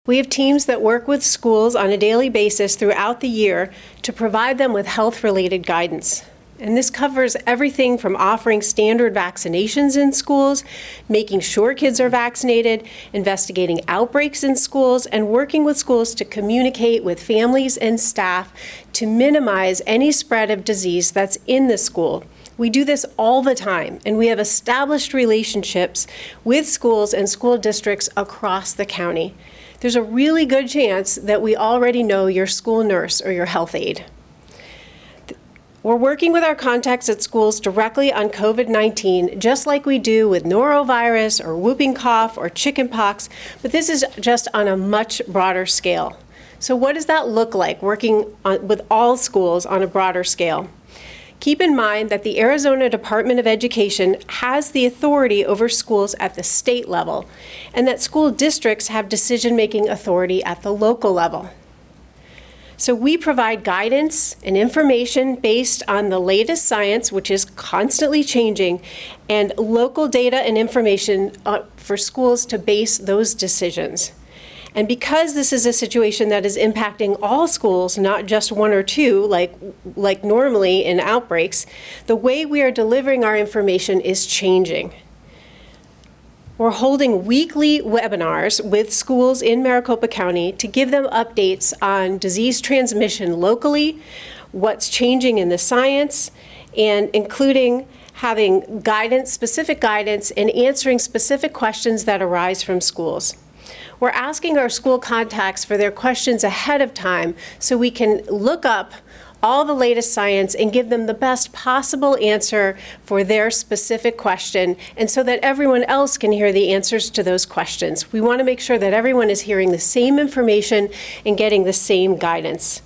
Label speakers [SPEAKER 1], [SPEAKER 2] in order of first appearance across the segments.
[SPEAKER 1] We have teams that work with schools on a daily basis throughout the year to provide them with health-related guidance. And this covers everything from offering standard vaccinations in schools, making sure kids are vaccinated, investigating outbreaks in schools, and working with schools to communicate with families and staff to minimize any spread of disease that's in the school. We do this all the time, and we have established relationships with schools and school districts across the county. There's a really good chance that we already know your school nurse or your health aide. We're working with our contacts at schools directly on COVID-19, just like we do with norovirus or whooping cough or chickenpox, but this is just on a much broader scale. So what does that look like, working with all schools on a broader scale? Keep in mind that the Arizona Department of Education has the authority over schools at the state level, and that school districts have decision-making authority at the local level. So we provide guidance and information based on the latest science, which is constantly changing, and local data and information for schools to base those decisions. And because this is a situation that is impacting all schools, not just one or two, like normally in outbreaks, the way we are delivering our information is changing. We're holding weekly webinars with schools in Maricopa County to give them updates on disease transmission locally, what's changing in the science, and including having guidance, specific guidance, and answering specific questions that arise from schools. We're asking our school contacts for their questions ahead of time so we can look up all the latest science and give them the best possible answer for their specific question, and so that everyone else can hear the answers to those questions. We want to make sure that everyone is hearing the same information and getting the same guidance.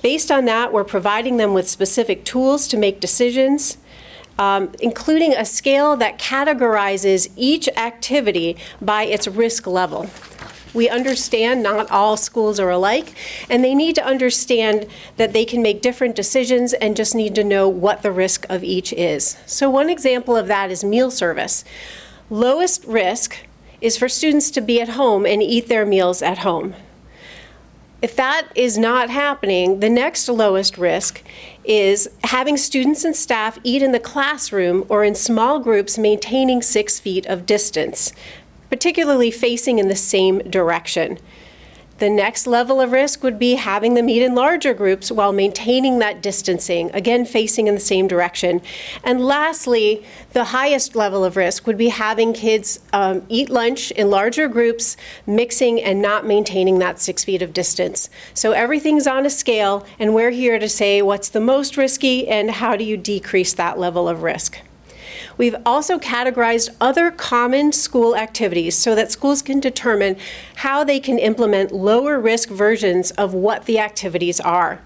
[SPEAKER 1] Based on that, we're providing them with specific tools to make decisions, including a scale that categorizes each activity by its risk level. We understand not all schools are alike, and they need to understand that they can make different decisions and just need to know what the risk of each is. So one example of that is meal service. Lowest risk is for students to be at home and eat their meals at home. If that is not happening, the next lowest risk is having students and staff eat in the classroom or in small groups maintaining 6 feet of distance, particularly facing in the same direction. The next level of risk would be having them eat in larger groups while maintaining that distancing, again facing in the same direction. And lastly, the highest level of risk would be having kids eat lunch in larger groups, mixing and not maintaining that 6 feet of distance. So everything's on a scale, and we're here to say what's the most risky and how do you decrease that level of risk. We've also categorized other common school activities so that schools can determine how they can implement lower risk versions of what the activities are.